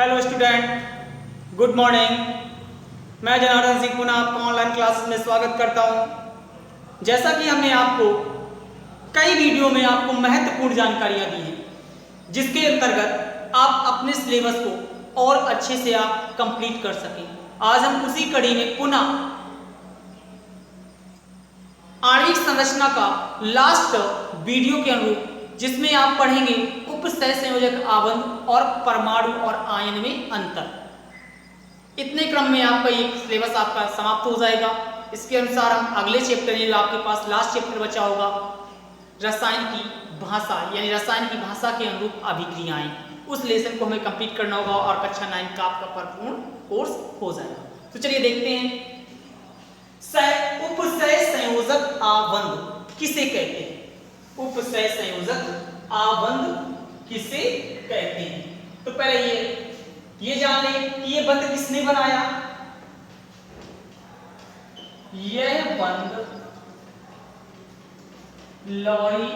Hello student, good morning. मैं जनार्दन सिंह पुनः आपका ऑनलाइन क्लासेस में स्वागत करता हूं। जैसा कि हमने आपको कई वीडियो में आपको महत्वपूर्ण जानकारियां दी हैं जिसके अंतर्गत आप अपने सिलेबस को और अच्छे से आप कंप्लीट कर सकें। आज हम उसी कड़ी में पुनः आणविक संरचना का लास्ट वीडियो के अनुरूप जिसमें आप पढ़ेंगे उपसह संयोजक आबंध और परमाणु और आयन में अंतर। इतने क्रम में आपका ये सिलेबस आपका समाप्त हो जाएगा। इसके अनुसार हम अगले चैप्टर में आपके पास लास्ट चैप्टर बचा होगा रसायन की भाषा, यानी रसायन की भाषा के अनुरूप अभिक्रियाएं। उस लेसन को हमें कंप्लीट करना होगा और कक्षा 9 का आपका परिपूर्ण कोर्स हो जाएगा। तो चलिए देखते हैं उपसह संयोजक आबंध किसे कहते हैं। उपसह संयोजक आबंध किसे कहते हैं? तो पहले ये जान लें कि ये बंध किसने बनाया। यह बंध लॉरी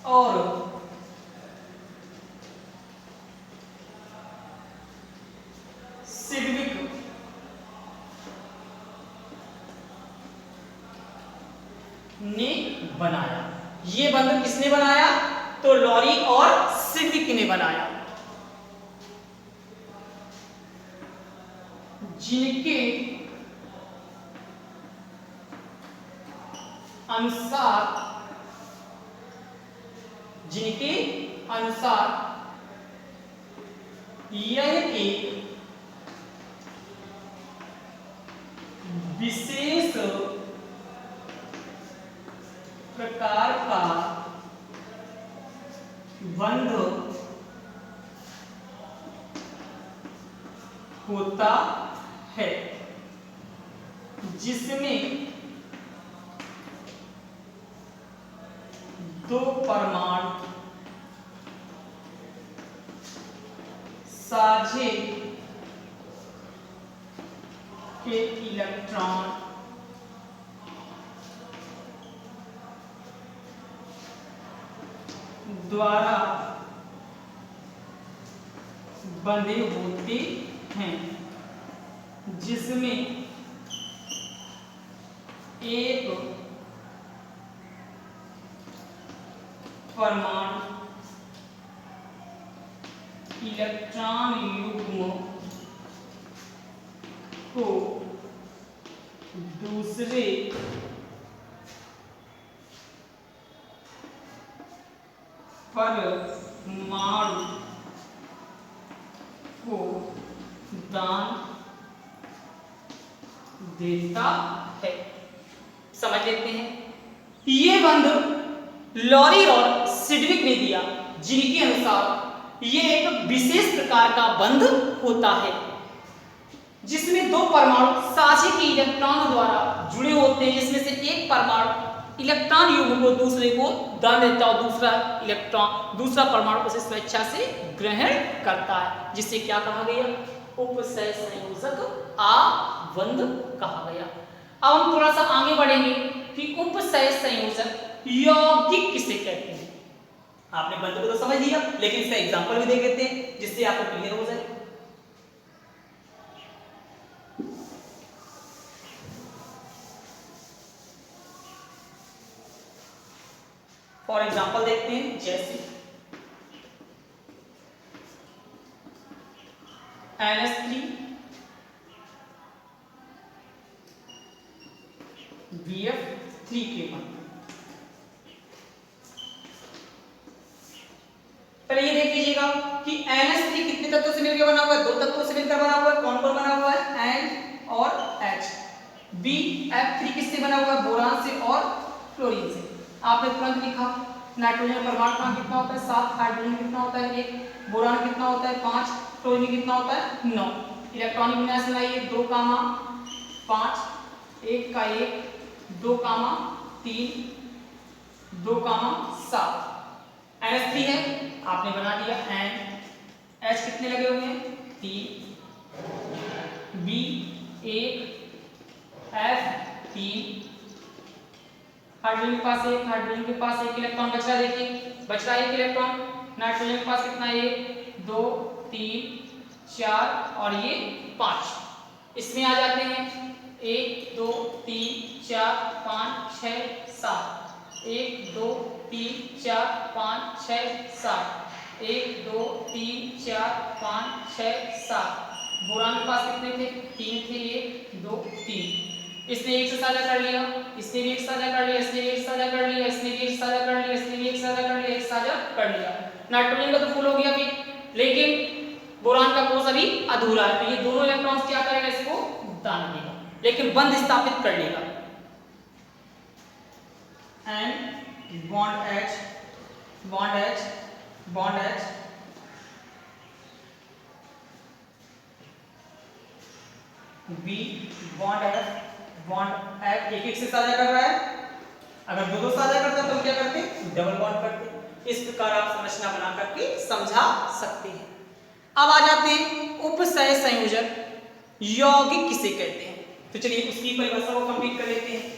और सिडविक ने बनाया। ये बंध किसने बनाया? तो लॉरी और सिडविक ने बनाया, जिनके अनुसार यह एक विशेष प्रकार का बंध होता है जिसमें दो परमाणु साझे के इलेक्ट्रॉन द्वारा बंधे होते हैं, जिसमें एक परमाणु इलेक्ट्रॉन युग्म को दूसरे परमाणु को दान देता है। समझ लेते हैं। ये बंध लॉरी और सिडविक ने दिया, जिनके अनुसार ये एक विशेष प्रकार का बंध होता है जिसमें दो परमाणु साझे के इलेक्ट्रॉन द्वारा जुड़े होते हैं, जिसमें से एक परमाणु इलेक्ट्रॉन युग्म को दूसरे को दान देता है और दूसरा परमाणु उसे स्वेच्छा से ग्रहण करता है, जिससे क्या कहा गया? उपसह संयोजक आबंध कहा गया। अब हम थोड़ा सा आगे बढ़ेंगे कि उपसह संयोजक यौगिक किसे कहते हैं। आपने बंध को तो समझ लिया, लेकिन इसका एग्जांपल भी देख लेते हैं जिससे आपको क्लियर हो जाए। फॉर एग्जाम्पल देखते हैं, जैसे NH3 BF3 के बंध। पहले ये देख लीजिएगा कि NH3 कितने तत्वों से मिलकर बना हुआ है? दो तत्वों से मिलकर बना हुआ है। कौन कौन बना हुआ है? N और H। BF3 किससे बना हुआ है? बोरान से और क्लोरीन से। आपने तुरंत लिखा नाइट्रोजन परमाणु का कितना होता है? 7। हाइड्रोजन कितना होता है? 1। बोरान कितना होता है? 5। क्लोरीन कितना होता है? 9। इलेक्ट्रॉनिक विन्यास बनाइए 2, 5, 1 का 1, 2, 3, 2, 7। NH3 है, आपने बना दिया N। H कितने लगे हुए हैं? 3। B 1, F 3। हाइड्रोजन के पास एक इलेक्ट्रॉन बच रहा है। देखिए बच रहा है एक इलेक्ट्रॉन, नाइट्रोजन के पास कितना है? 1 2 3 4 और ये 5। इसमें आ जाते हैं 1 2 3 4 5 6 7। 1 2 3 4 5 6 7। 1 2 3 4 5 6 7। बोरान के पास कितने थे? 3 थे। 1 2 3। इसने एक से साझा कर लिया, इसने भी एक साझा कर लिया, इसने भी एक साझा कर लिया, इसने भी एक साझा कर लिया, इसने भी एक साझा कर लिया, एक साझा कर लिया। नाइट्रोजन का तो फुल हो गया अभी, लेकिन बोरान का कोष अभी अधूरा है। तो ये दोनों इलेक्ट्रॉन्स क्या करेगा? इसको दान देगा, लेकिन बंध स्थापित कर लेगा। And bond H bond H bond H B bond F bond F एक से साझा कर रहा है। अगर दो साझा करता तो क्या करते? डबल बॉन्ड करते। इस प्रकार आप संरचना बना करके समझा सकते हैं। अब आ जाते हैं उपसय संयोजक यौगिक किसे कहते हैं। तो चलिए उसकी परिभाषा को कंप्लीट कर लेते हैं।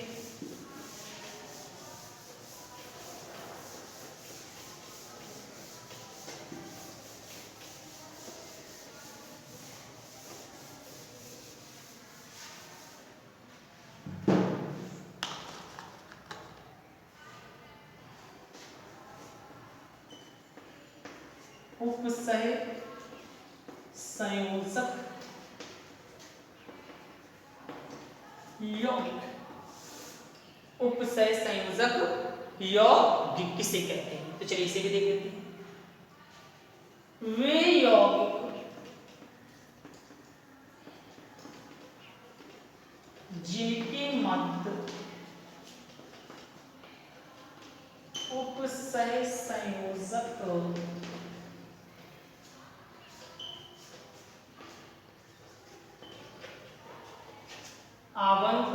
उपसय संयोजक यौगिक, उपसय संयोजक यौगिक किसे कहते हैं? तो चलिए इसे भी देख लेते हैं। वे यौगिक जिनके मध्य उपसय संयोजक आबंध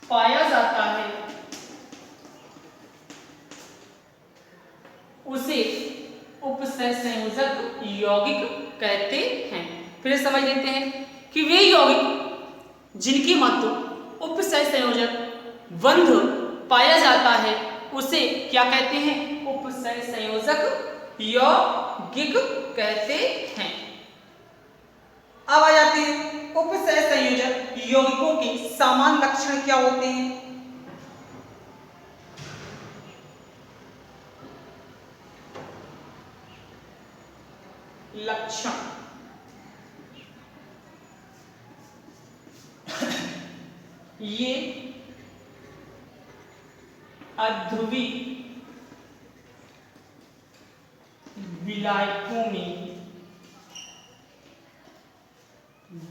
पाया जाता है उसे उपसय संयोजक यौगिक कहते हैं। फिर समझ लेते हैं कि वे यौगिक जिनके मध्य उपसय संयोजक बंध पाया जाता है उसे क्या कहते हैं? उपसय संयोजक यौगिक कहते हैं। अब आ जाते हैं उपसय संयोजक यौगिकों के सामान्य लक्षण क्या होते हैं। लक्षण ये अध्रुवी विलायकों में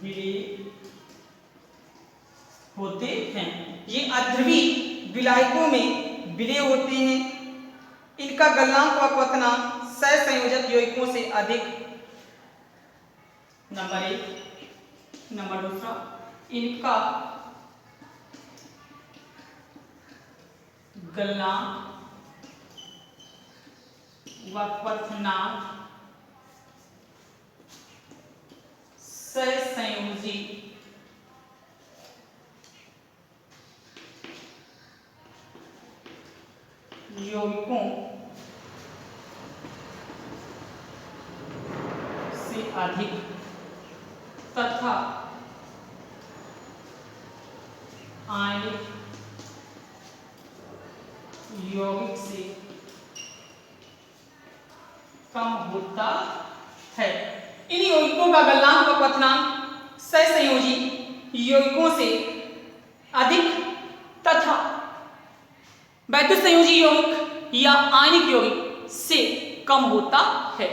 विलय होते हैं। ये अध्रुवी विलायकों में विलय होते हैं। इनका गलनांक व क्वथनांक सहसंयोजक यौगिकों से अधिक। नंबर 1। नंबर 2, इनका गलनांक व क्वथनांक सहसंयोजी यौगिकों से अधिक तथा आयनिक यौगिक से कम होता है। इन यौगिकों का गलनांक व क्वथनांक सहसंयोजी यौगिकों से अधिक तथा वैद्युत संयोजी यौगिक या आयनिक यौगिक से कम होता है।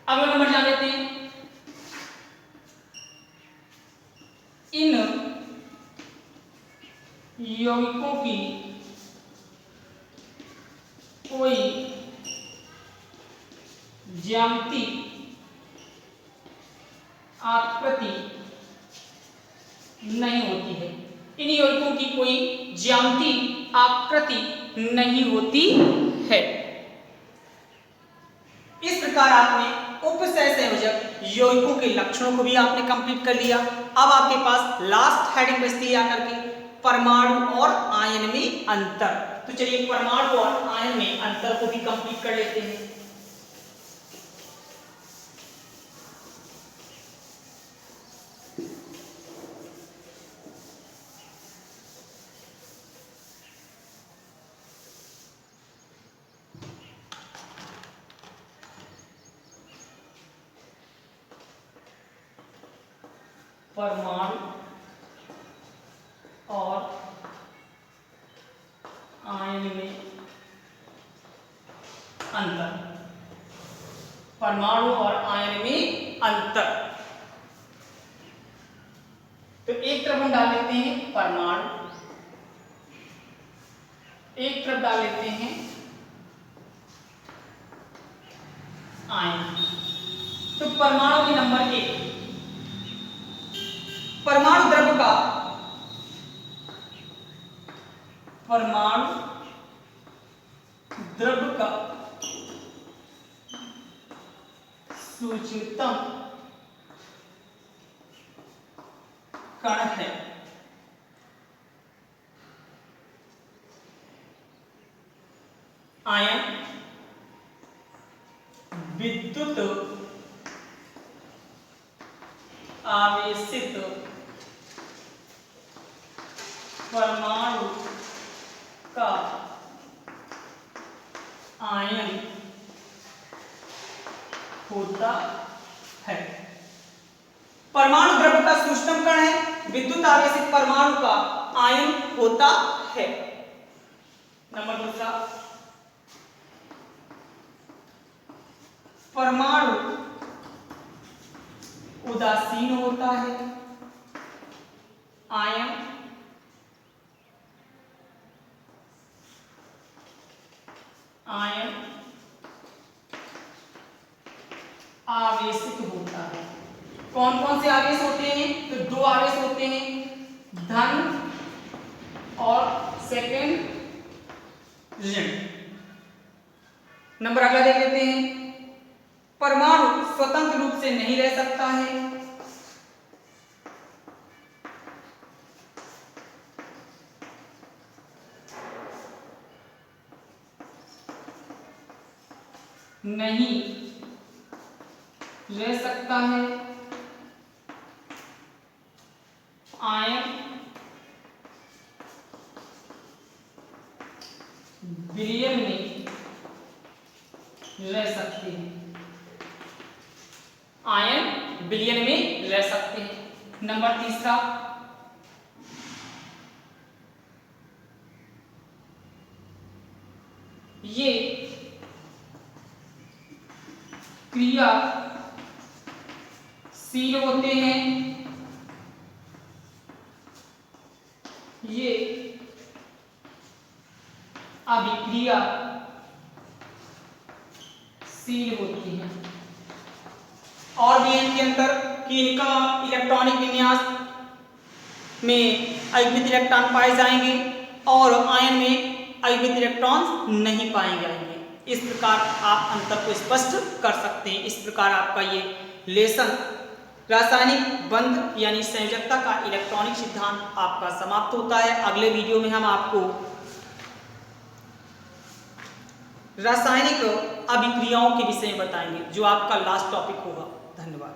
अगला नंबर जान लेते हैं। इन यौगिकों की कोई ज्यामिति आकृति नहीं होती है। इन यौगिकों की कोई ज्यामिति आकृति नहीं होती है। इस प्रकार आपने उपसय संयोजक यौगिकों के लक्षणों को भी आपने कंप्लीट कर लिया। अब आपके पास लास्ट हेडिंग बचती है आकर के परमाणु और आयन में अंतर। तो चलिए परमाणु और आयन में अंतर को भी कंप्लीट कर लेते हैं। परमाणु और आयन में अंतर, परमाणु और आयन में अंतर। तो एक तरफ हम डाल लेते हैं परमाणु, एक तरफ डाल लेते हैं आयन। तो परमाणु की नंबर 1, परमाणु द्रव्य का, परमाणु द्रव्य का सूक्ष्मतम कण है। आयन विद्युत आवेशित परमाणु का आयन होता है। परमाणु द्रव्य का सूक्ष्मतम कण है, विद्युत आवेशित परमाणु का आयन होता है। नंबर 2, परमाणु उदासीन होता है, आयन आवेशित होता है। कौन कौन से आवेश होते हैं? तो 2 आवेश होते हैं, धन और सेकेंड ऋण। नंबर अगला देख लेते हैं, परमाणु स्वतंत्र रूप से नहीं रह सकता है, नहीं रह सकता है, आयन विलयन में रह सकते हैं, आयन विलयन में रह सकते हैं। नंबर 3, ये क्रियाशील होते हैं, ये अभिक्रियाशील होती हैं। और भी इनके अंदर कि इनका इलेक्ट्रॉनिक विन्यास में अयुग्मित इलेक्ट्रॉन पाए जाएंगे और आयन में अयुग्मित इलेक्ट्रॉन नहीं पाए जाएंगे। इस प्रकार आप अंतर को स्पष्ट कर सकते हैं। इस प्रकार आपका ये लेसन रासायनिक बंध यानी संयोजकता का इलेक्ट्रॉनिक सिद्धांत आपका समाप्त होता है। अगले वीडियो में हम आपको रासायनिक अभिक्रियाओं के विषय में बताएंगे, जो आपका लास्ट टॉपिक होगा। धन्यवाद।